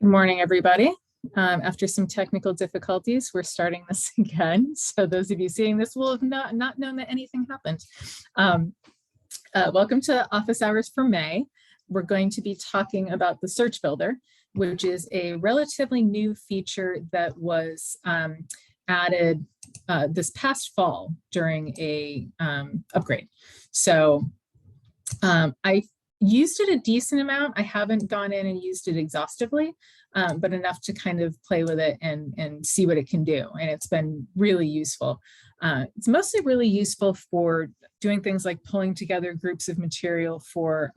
Good morning, everybody. After some technical difficulties, we're starting this again. So those of you seeing this will have not known that anything happened. Welcome to Office Hours for May. We're going to be talking about the Search Builder, which is a relatively new feature that was added this past fall during a upgrade. So I used it a decent amount. I haven't gone in and used it exhaustively, but enough to kind of play with it and see what it can do. And it's been really useful. It's mostly really useful for doing things like pulling together groups of material for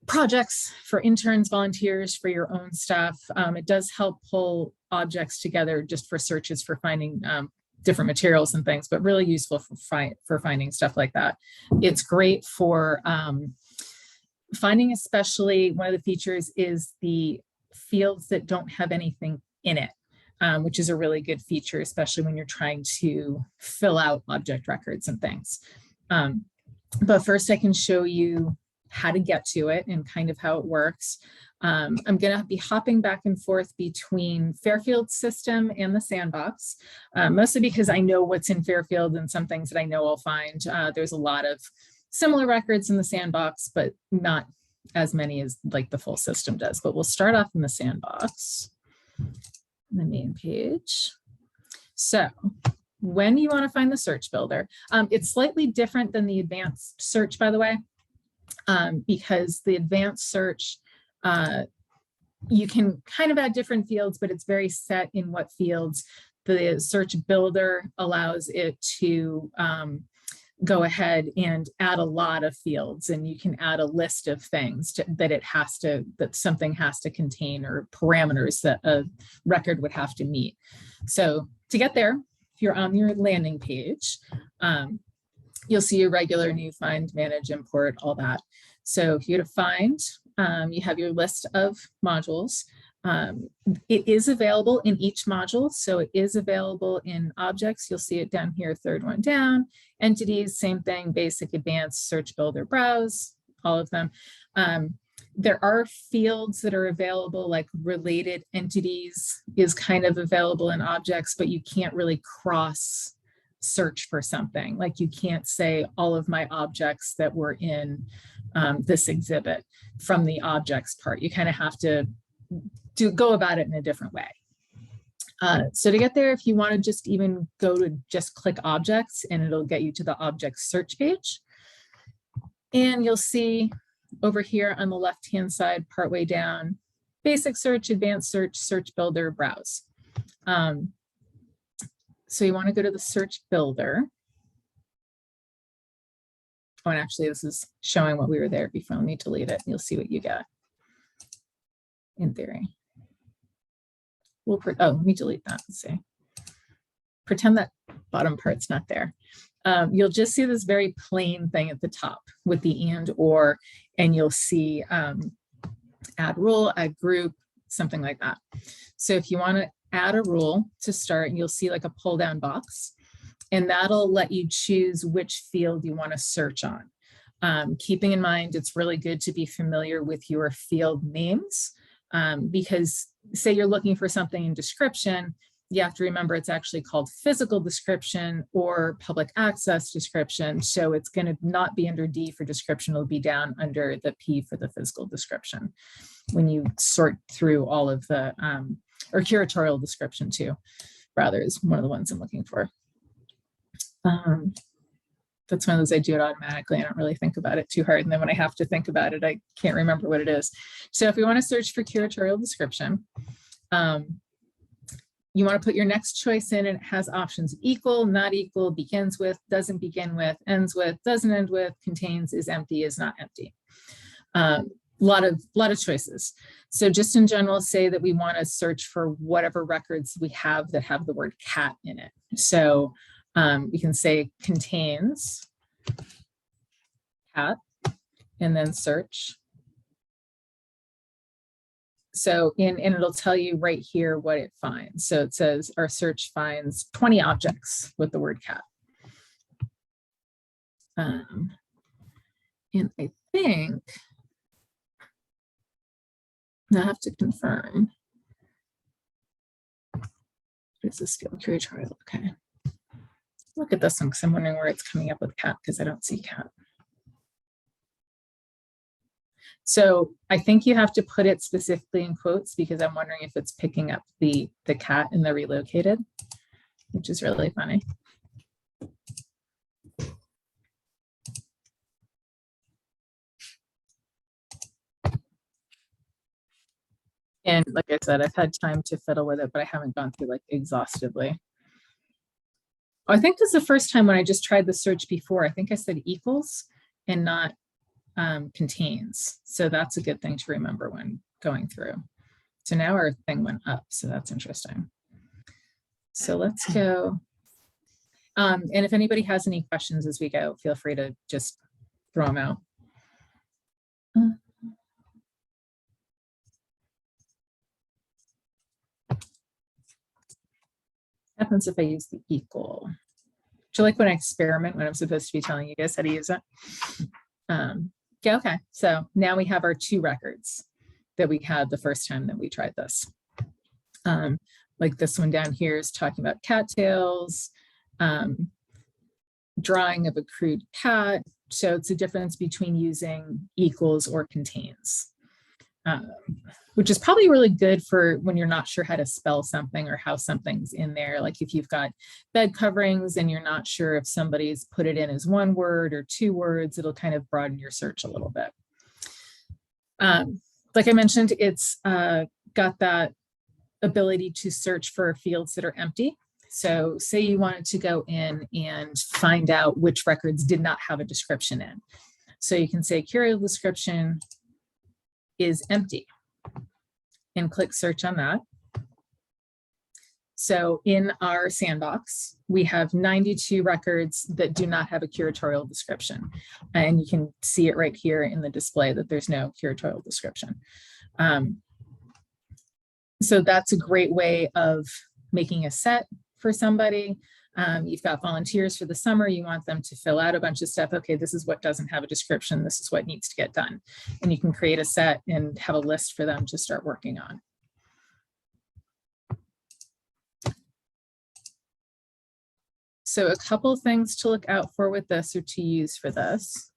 projects, for interns, volunteers, for your own staff. It does help pull objects together just for searches for finding different materials and things, but really useful for finding stuff like that. It's great for finding, especially one of the features is the fields that don't have anything in it, which is a really good feature, especially when you're trying to fill out object records and things. But first I can show you how to get to it and kind of how it works. I'm going to be hopping back and forth between Fairfield's system and the sandbox, mostly because I know what's in Fairfield and some things that I know I'll find. There's a lot of similar records in the sandbox, but not as many as like the full system does. But we'll start off in the sandbox, the main page. So when you want to find the search builder, it's slightly different than the advanced search, by the way, because the advanced search, you can kind of add different fields, but it's very set in what fields. The search builder allows it to go ahead and add a lot of fields, and you can add a list of things that something has to contain, or parameters that a record would have to meet. So to get there, if you're on your landing page, you'll see your regular new find, manage, import, all that. So if you go to find, you have your list of modules. It is available in each module. So it is available in objects. You'll see it down here, third one down. Entities, same thing, basic, advanced, search, builder, browse, all of them. There are fields that are available, like related entities is kind of available in objects, but you can't really cross search for something. Like you can't say all of my objects that were in this exhibit from the objects part. You kind of have to go about it in a different way. So to get there, if you want to just even go to just click objects, and it'll get you to the object search page. And you'll see over here on the left-hand side, partway down, basic search, advanced search, search builder, browse. So you want to go to the search builder. Oh, and actually this is showing what we were there before. Let me delete it. You'll see what you get in theory. Let me delete that. Let's see. Pretend that bottom part's not there. You'll just see this very plain thing at the top with the and, or, and you'll see add rule, add group, something like that. So if you want to add a rule to start, you'll see like a pull down box, and that'll let you choose which field you want to search on. Keeping in mind, it's really good to be familiar with your field names, because say you're looking for something in description, you have to remember it's actually called physical description or public access description. So it's going to not be under D for description, it'll be down under the P for the physical description when you sort through all of the, or curatorial description too, rather, is one of the ones I'm looking for. That's one of those, I do it automatically. I don't really think about it too hard. And then when I have to think about it, I can't remember what it is. So if we want to search for curatorial description, you want to put your next choice in, and it has options: equal, not equal, begins with, doesn't begin with, ends with, doesn't end with, contains, is empty, is not empty. Lot of choices. So just in general, say that we want to search for whatever records we have that have the word cat in it. So we can say contains cat and then search. So and it'll tell you right here what it finds. So it says our search finds 20 objects with the word cat. And I think I have to confirm. Is this field curatorial? Okay. Look at this one because I'm wondering where it's coming up with cat because I don't see cat. So I think you have to put it specifically in quotes because I'm wondering if it's picking up the cat in the relocated, which is really funny. And like I said, I've had time to fiddle with it, but I haven't gone through like exhaustively. I think this is the first time when I just tried the search before. I think I said equals and not contains. So that's a good thing to remember when going through. So now our thing went up. So that's interesting. So let's go. And if anybody has any questions as we go, feel free to just throw them out. What happens if I use the equal? Do you like when I experiment when I'm supposed to be telling you guys how to use it? Yeah, okay. So now we have our 2 records that we had the first time that we tried this. Like this one down here is talking about cattails, drawing of a crude cat. So it's a difference between using equals or contains, which is probably really good for when you're not sure how to spell something or how something's in there. Like if you've got bed coverings and you're not sure if somebody's put it in as 1 word or 2 words, it'll kind of broaden your search a little bit. Like I mentioned, it's got that ability to search for fields that are empty. So say you wanted to go in and find out which records did not have a description in. So you can say curial description is empty and click search on that. So in our sandbox, we have 92 records that do not have a curatorial description. And you can see it right here in the display that there's no curatorial description. So that's a great way of making a set for somebody. You've got volunteers for the summer. You want them to fill out a bunch of stuff. Okay, this is what doesn't have a description. This is what needs to get done. And you can create a set and have a list for them to start working on. So a couple of things to look out for with this or to use for this.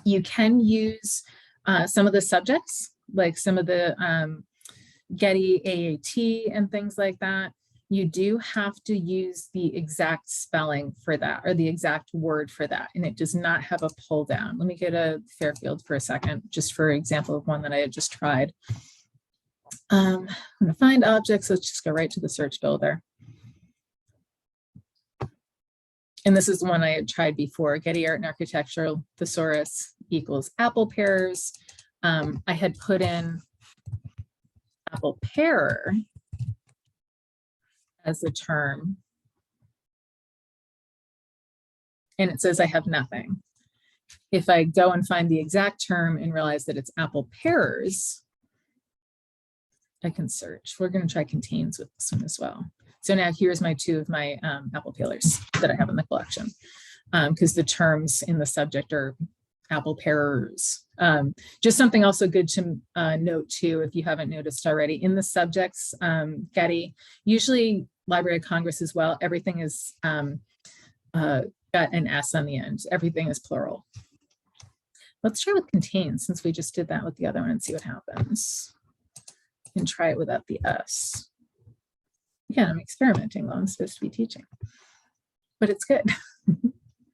You can use some of the subjects, like some of the Getty AAT and things like that. You do have to use the exact spelling for that or the exact word for that. And it does not have a pull down. Let me go to Fairfield for a second, just for example of one that I had just tried. I'm going to find objects. Let's just go right to the search builder. And this is the one I had tried before, Getty Art and Architectural Thesaurus equals apple pears. I had put in apple pear as a term. And it says I have nothing. If I go and find the exact term and realize that it's apple pears, I can search. We're going to try contains with this one as well. So now here's my 2 of my apple peelers that I have in the collection because the terms in the subject are apple pears. Just something also good to note too, if you haven't noticed already, in the subjects, Getty, usually Library of Congress as well, everything is got an S on the end. Everything is plural. Let's try with contains since we just did that with the other one and see what happens. And try it without the S. Again, I'm experimenting while I'm supposed to be teaching, but it's good.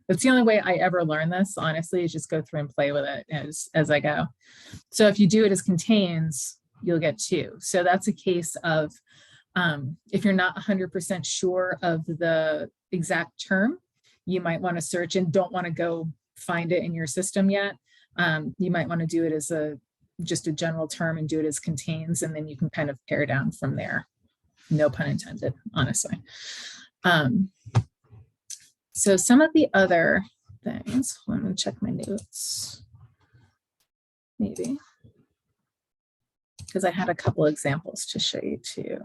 That's the only way I ever learn this, honestly, is just go through and play with it as I go. So if you do it as contains, you'll get 2. So that's a case of if you're not 100% sure of the exact term, you might want to search and don't want to go find it in your system yet. You might want to do it as just a general term and do it as contains, and then you can kind of pare down from there. No pun intended, honestly. So some of the other things, let me check my notes, maybe, because I had a couple examples to show you too.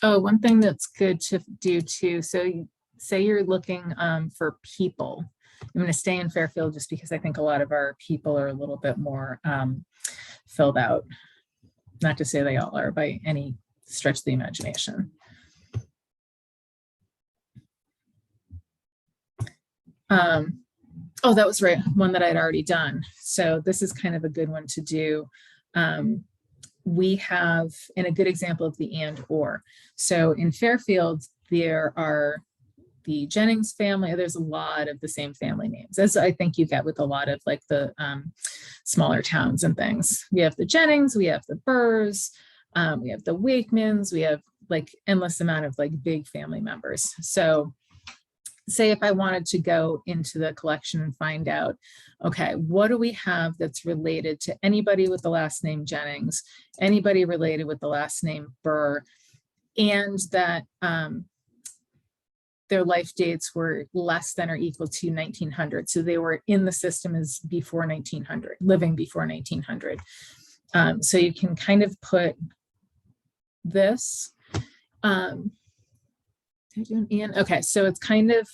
Oh, one thing that's good to do too. So say you're looking for people. I'm going to stay in Fairfield just because I think a lot of our people are a little bit more filled out. Not to say they all are by any stretch of the imagination. Oh, that was right. One that I'd already done. So this is kind of a good one to do. We have, and a good example of the and or. So in Fairfield, there are the Jennings family. There's a lot of the same family names, as I think you get with a lot of like the smaller towns and things. We have the Jennings, we have the Burrs, we have the Wakemans, we have like endless amount of like big family members. So say if I wanted to go into the collection and find out, okay, what do we have that's related to anybody with the last name Jennings, anybody related with the last name Burr, and that their life dates were less than or equal to 1900. So they were in the system as before 1900, living before 1900. So you can kind of put this. Okay, so it's kind of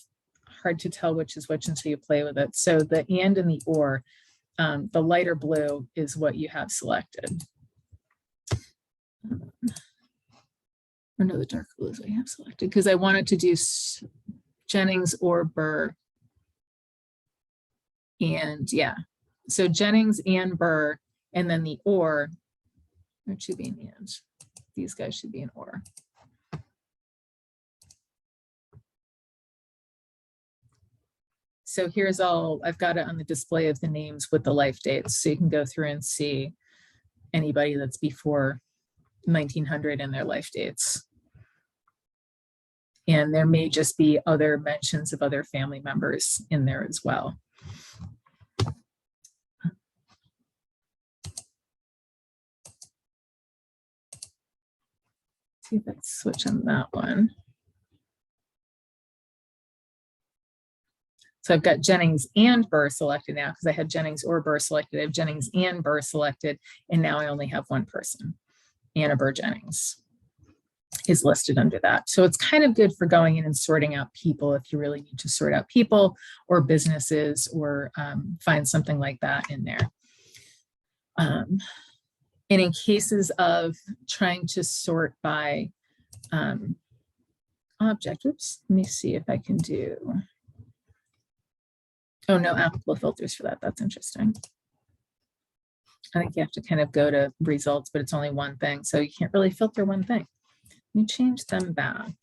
hard to tell which is which until you play with it. So the and the or, the lighter blue is what you have selected. Or no, the dark blue is what you have selected because I wanted to do Jennings or Burr. And yeah, so Jennings and Burr, and then the or, it should be an and. These guys should be an or. So here's all, I've got it on the display of the names with the life dates. So you can go through and see anybody that's before 1900 and their life dates. And there may just be other mentions of other family members in there as well. See if I switch on that one. So I've got Jennings and Burr selected now because I had Jennings or Burr selected. I have Jennings and Burr selected, and now I only have one person. Anna Burr Jennings is listed under that. So it's kind of good for going in and sorting out people if you really need to sort out people or businesses or find something like that in there. And in cases of trying to sort by object, oops, let me see if I can do. Oh, no applicable filters for that. That's interesting. I think you have to kind of go to results, but it's only one thing. So you can't really filter one thing. Let me change them back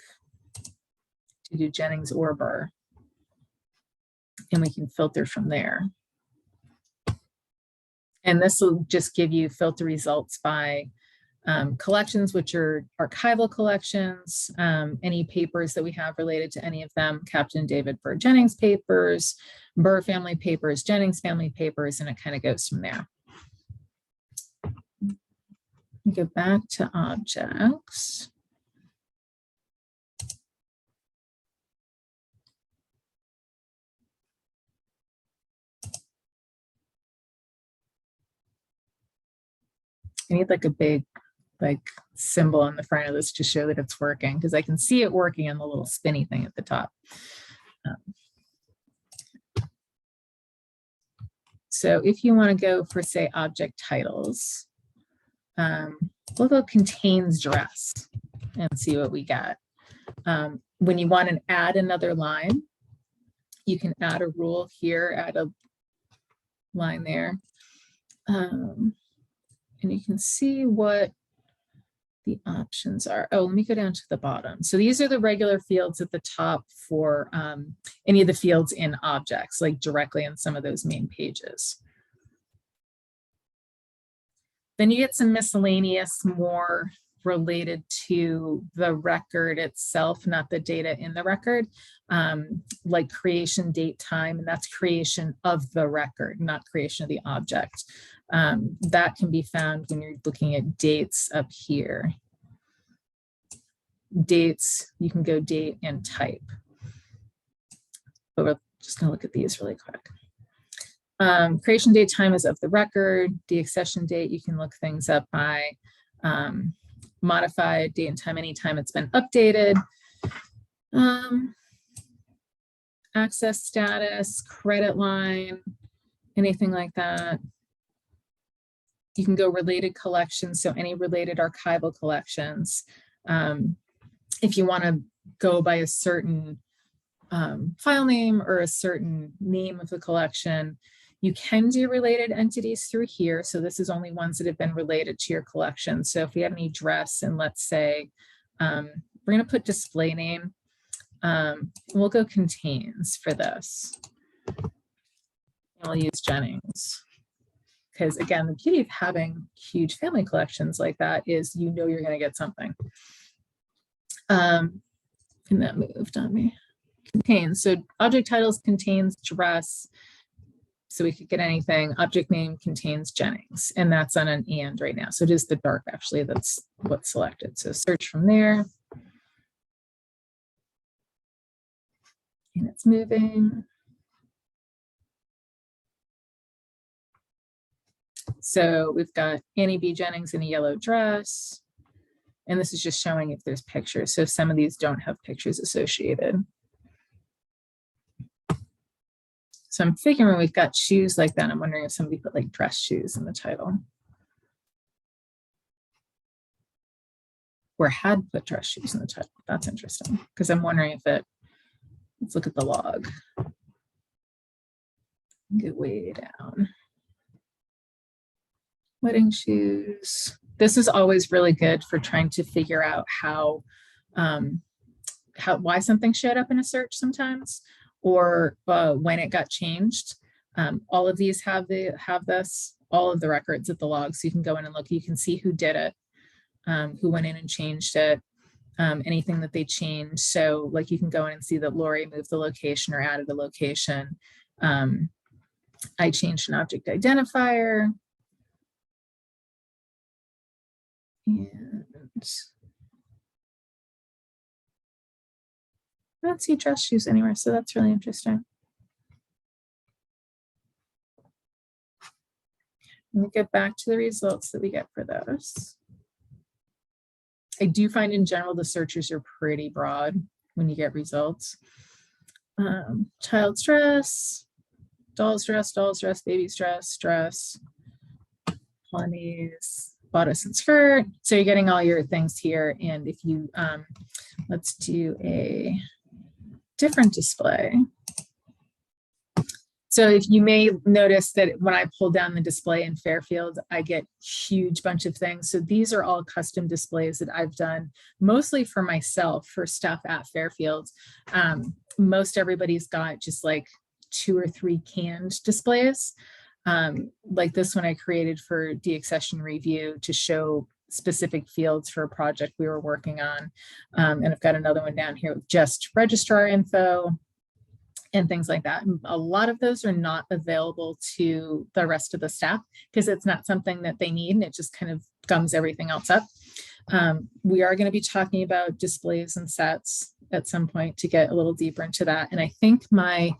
to do Jennings or Burr. And we can filter from there. And this will just give you filter results by collections, which are archival collections, any papers that we have related to any of them, Captain David Burr Jennings papers, Burr family papers, Jennings family papers, and it kind of goes from there. Go back to objects. I need like a big symbol on the front of this to show that it's working because I can see it working on the little spinny thing at the top. So if you want to go for, say, object titles, we'll go contains dress and see what we got. When you want to add another line, you can add a rule here, add a line there. And you can see what the options are. Oh, let me go down to the bottom. So these are the regular fields at the top for any of the fields in objects, like directly on some of those main pages. Then you get some miscellaneous, more related to the record itself, not the data in the record, like creation, date, time, and that's creation of the record, not creation of the object. That can be found when you're looking at dates up here. Dates, you can go date and type. But we're just gonna look at these really quick. Creation date time is of the record. The accession date, you can look things up by modified, date and time, anytime it's been updated. Access status, credit line, anything like that. You can go related collections, so any related archival collections. If you want to go by a certain file name or a certain name of the collection, you can do related entities through here. So this is only ones that have been related to your collection. So if we have any dress, and let's say, we're going to put display name, we'll go contains for this. I'll use Jennings. Because again, the beauty of having huge family collections like that is you know you're going to get something. And that moved on me. Contains. So object titles contains dress. So we could get anything. Object name contains Jennings. And that's on an and right now. So it is the dark actually that's what's selected. So search from there. And it's moving. So we've got Annie B. Jennings in a yellow dress. And this is just showing if there's pictures. So some of these don't have pictures associated. So I'm figuring we've got shoes like that. I'm wondering if somebody put like dress shoes in the title. Or had put dress shoes in the title. That's interesting. Because I'm wondering if it, let's look at the log. Get way down. Wedding shoes. This is always really good for trying to figure out how why something showed up in a search sometimes, or when it got changed. All of these have this, all of the records at the log, so you can go in and look. You can see who did it, who went in and changed it, anything that they changed. So like you can go in and see that Lori moved the location or added a location. I changed an object identifier. And I don't see dress shoes anywhere, so that's really interesting. Let me get back to the results that we get for those. I do find in general the searches are pretty broad when you get results. Child's dress, doll's dress, baby's dress, Polynese, bodice and skirt. So you're getting all your things here. And if you, let's do a different display. So if you may notice that when I pull down the display in Fairfield, I get huge bunch of things. So these are all custom displays that I've done mostly for myself for stuff at Fairfield. Most everybody's got just like 2 or 3 canned displays. Like this one I created for deaccession review to show specific fields for a project we were working on. And I've got another one down here with just registrar info and things like that. And a lot of those are not available to the rest of the staff because it's not something that they need and it just kind of gums everything else up. We are going to be talking about displays and sets at some point to get a little deeper into that. And I think my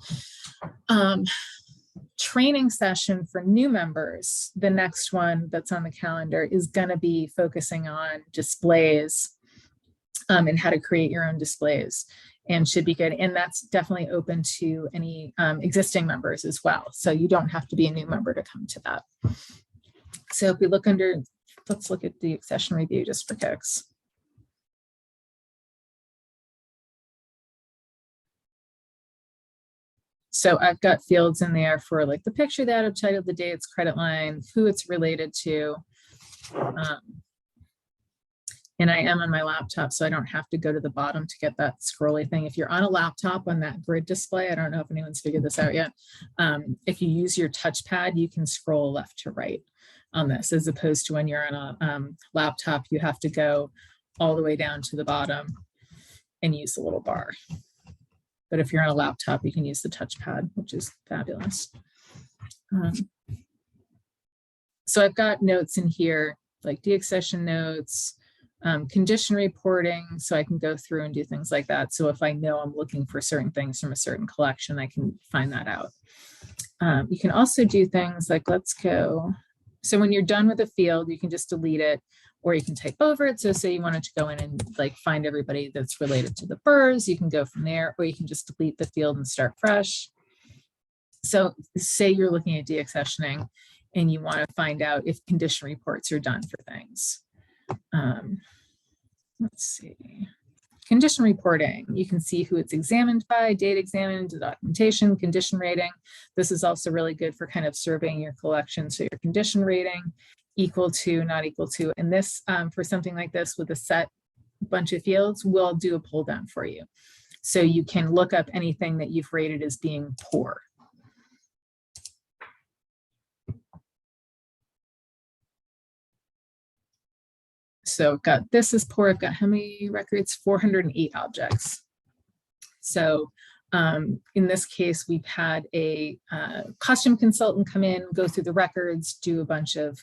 training session for new members, the next one that's on the calendar, is going to be focusing on displays and how to create your own displays, and should be good. And that's definitely open to any existing members as well. So you don't have to be a new member to come to that. So if we look under, let's look at the accession review just for kicks. So I've got fields in there for like the picture, that of title, the dates, credit line, who it's related to. And I am on my laptop, so I don't have to go to the bottom to get that scrolly thing. If you're on a laptop on that grid display, I don't know if anyone's figured this out yet. If you use your touchpad, you can scroll left to right on this, as opposed to when you're on a laptop, you have to go all the way down to the bottom and use the little bar. But if you're on a laptop, you can use the touchpad, which is fabulous. So I've got notes in here, like deaccession notes, condition reporting, so I can go through and do things like that. So if I know I'm looking for certain things from a certain collection, I can find that out. You can also do things like, let's go. So when you're done with a field, you can just delete it. or you can type over it. So say you wanted to go in and like find everybody that's related to the burrs, you can go from there, or you can just delete the field and start fresh. So say you're looking at deaccessioning and you want to find out if condition reports are done for things. Let's see. Condition reporting, you can see who it's examined by, date examined, documentation, condition rating. This is also really good for kind of surveying your collection. So your condition rating, equal to, not equal to. And this, for something like this with a set bunch of fields, will do a pull down for you. So you can look up anything that you've rated as being poor. So I've got this is poor. I've got how many records? 408 objects. So in this case, we've had a costume consultant come in, go through the records, do a bunch of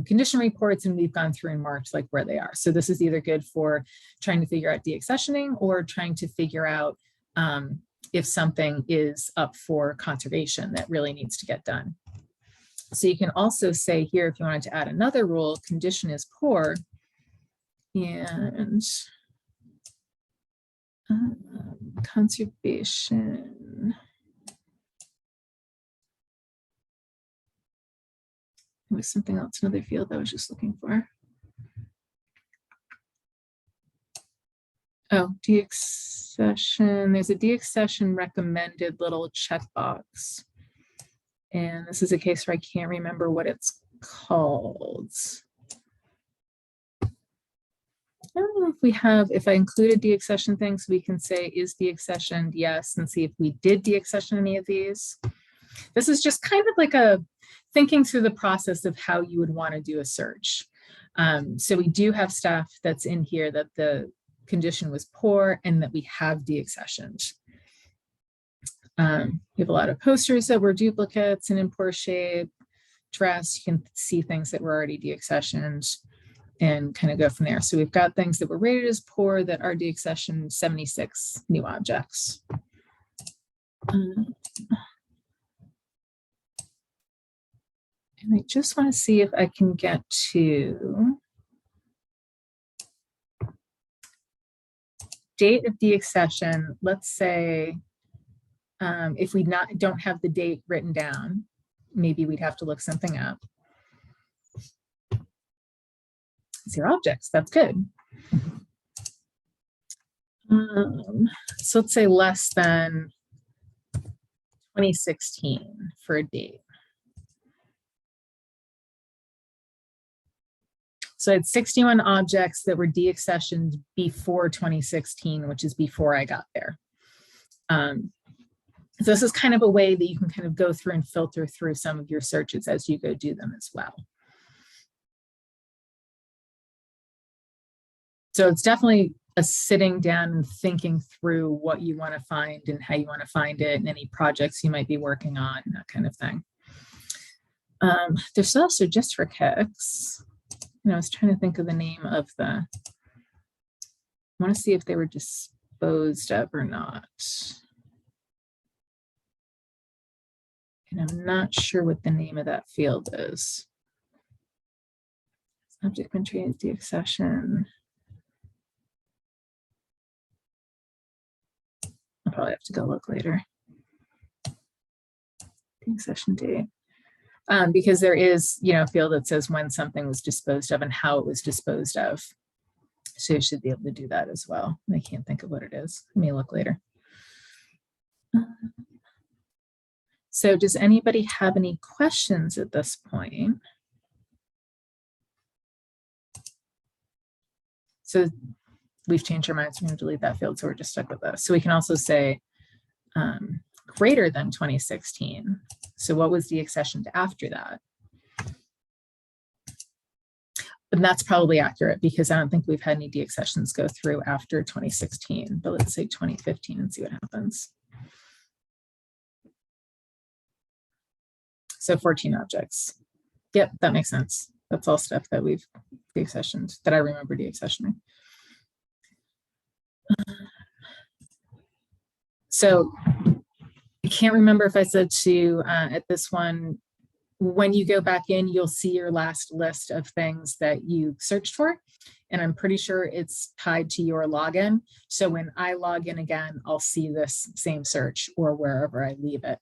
condition reports, and we've gone through and marked like where they are. So this is either good for trying to figure out deaccessioning or trying to figure out if something is up for conservation that really needs to get done. So you can also say here, if you wanted to add another rule, condition is poor, and conservation. It was something else, another field I was just looking for. Oh, deaccession. There's a deaccession recommended little checkbox. And this is a case where I can't remember what it's called. I don't know if we have, if I included deaccession things, we can say, is deaccessioned? Yes, and see if we did deaccession any of these. This is just kind of like a thinking through the process of how you would want to do a search. So we do have stuff that's in here that the condition was poor and that we have deaccessioned. We have a lot of posters that were duplicates and in poor shape. Dress, you can see things that were already deaccessioned and kind of go from there. So we've got things that were rated as poor that are deaccessioned, 76 new objects. And I just want to see if I can get to date of deaccession. Let's say if we don't have the date written down, maybe we'd have to look something up. Zero objects, that's good. So let's say less than 2016 for a date. So I had 61 objects that were deaccessioned before 2016, which is before I got there. So this is kind of a way that you can kind of go through and filter through some of your searches as you go do them as well. So it's definitely a sitting down and thinking through what you want to find and how you want to find it and any projects you might be working on, that kind of thing. There's also, just for kicks, I was trying to think of the name of the, I want to see if they were disposed of or not. And I'm not sure what the name of that field is. Object been treated deaccession. I'll probably have to go look later. Deaccession date. Because there is, a field that says when something was disposed of and how it was disposed of. So you should be able to do that as well. I can't think of what it is. Let me look later. So does anybody have any questions at this point? So we've changed our minds. We're going to delete that field, so we're just stuck with this. So we can also say greater than 2016. So what was deaccessioned after that? And that's probably accurate because I don't think we've had any deaccessions go through after 2016, but let's say 2015 and see what happens. So 14 objects. Yep, that makes sense. That's all stuff that we've deaccessioned, that I remember deaccessioning. So I can't remember if I said to at this one, when you go back in, you'll see your last list of things that you searched for. And I'm pretty sure it's tied to your login. So when I log in again, I'll see this same search or wherever I leave it.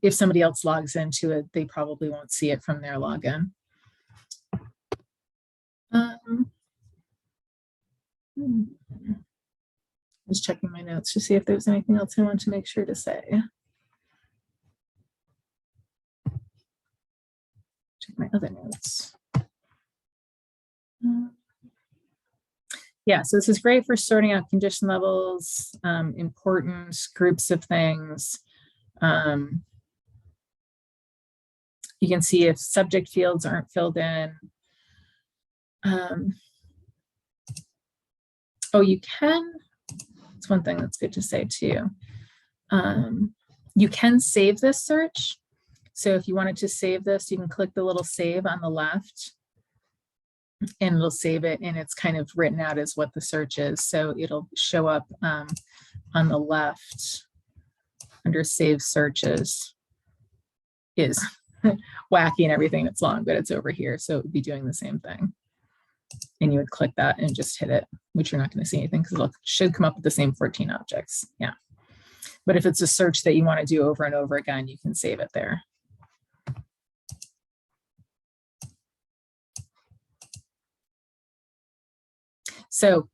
If somebody else logs into it, they probably won't see it from their login. Just checking my notes to see if there's anything else I want to make sure to say. Check my other notes. Yeah, so this is great for sorting out condition levels, important groups of things. You can see if subject fields aren't filled in. Oh, you can, it's one thing that's good to say too. You can save this search. So if you wanted to save this, you can click the little save on the left and it'll save it, and it's kind of written out as what the search is. So it'll show up on the left under save searches. Is wacky and everything, it's long, but it's over here. So it would be doing the same thing. And you would click that and just hit it, which you're not going to see anything because it should come up with the same 14 objects. Yeah. But if it's a search that you want to do over and over again, you can save it there. So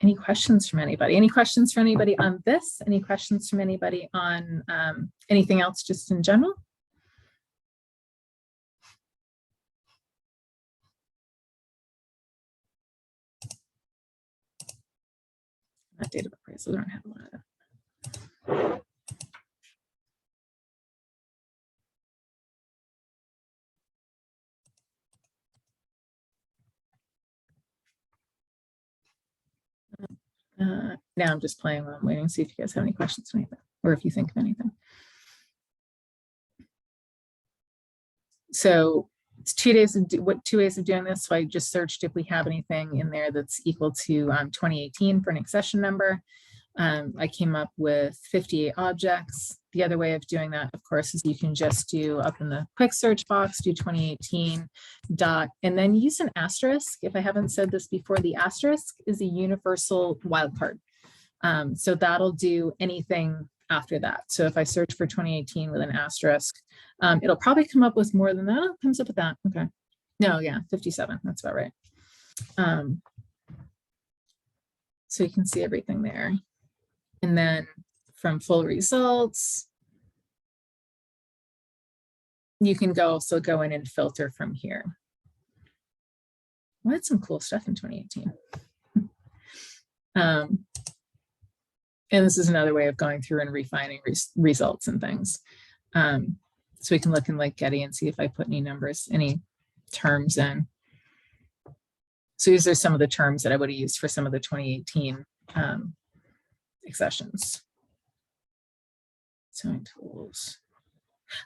any questions from anybody? Any questions from anybody on this? Any questions from anybody on anything else just in general? Not data appraisal, I don't have a lot of now I'm just playing while I'm waiting to see if you guys have any questions or anything, or if you think of anything. So it's 2 days of two ways of doing this. So I just searched if we have anything in there that's equal to 2018 for an accession number. I came up with 58 objects. The other way of doing that, of course, is you can just do up in the quick search box, do 2018 dot, and then use an asterisk. If I haven't said this before, the asterisk is a universal wildcard. So that'll do anything after that. So if I search for 2018 with an asterisk, it'll probably come up with more than that. Oh, it comes up with that. Okay. No, yeah, 57. That's about right. So you can see everything there. And then from full results, you can also go in and filter from here. We had some cool stuff in 2018. And this is another way of going through and refining results and things. So we can look in like Getty and see if I put any numbers, any terms in. So these are some of the terms that I would have used for some of the 2018 accessions. Sewing tools.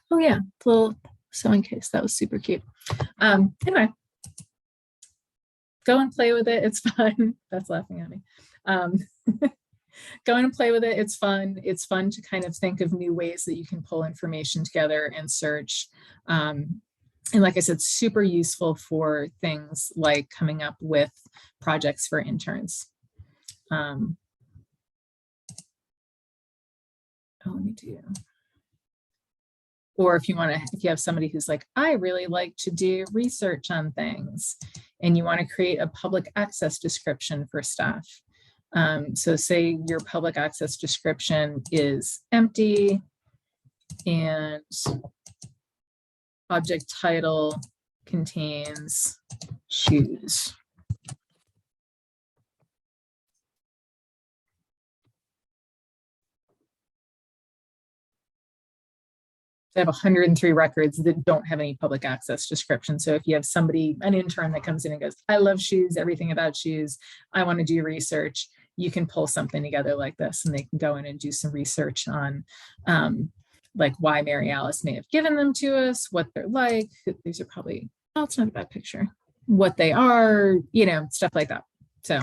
Oh yeah, little sewing case. That was super cute. Anyway, go and play with it. It's fun. That's laughing at me. Go and play with it. It's fun. It's fun to kind of think of new ways that you can pull information together and search. And like I said, super useful for things like coming up with projects for interns. Let me do. Or if you want to, if you have somebody who's like, I really like to do research on things, and you want to create a public access description for staff. So say your public access description is empty and object title contains shoes. I have 103 records that don't have any public access description. So if you have somebody, an intern that comes in and goes, I love shoes, everything about shoes, I want to do research, you can pull something together like this and they can go in and do some research on like why Mary Alice may have given them to us, what they're like. These are probably, oh, it's not a bad picture. What they are, you know, stuff like that. So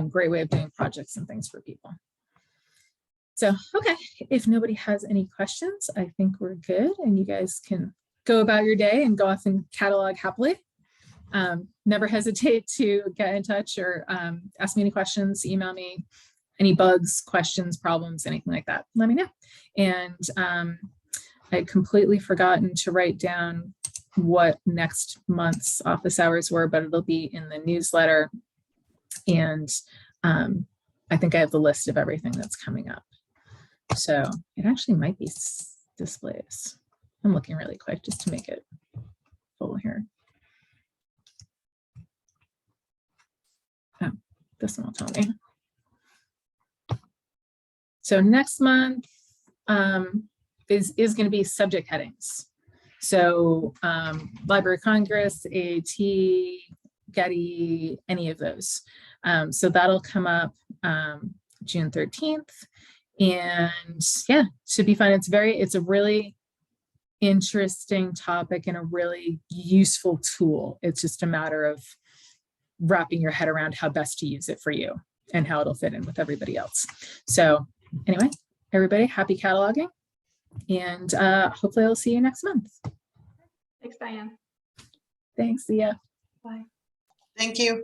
great way of doing projects and things for people. So, okay, if nobody has any questions, I think we're good and you guys can go about your day and go off and catalog happily. Never hesitate to get in touch or ask me any questions, email me, any bugs, questions, problems, anything like that, let me know. And I had completely forgotten to write down what next month's office hours were, but it'll be in the newsletter. And I think I have the list of everything that's coming up. So it actually might be displays. I'm looking really quick just to make it full here. Oh, this one will tell me. So next month is going to be subject headings. So Library of Congress, AAT, Getty, any of those. So that'll come up June 13th. And yeah, should be fun. It's a really interesting topic and a really useful tool. It's just a matter of wrapping your head around how best to use it for you and how it'll fit in with everybody else. So anyway, everybody, happy cataloging. And hopefully I'll see you next month. Thanks, Diane. Thanks, see ya. Bye. Thank you.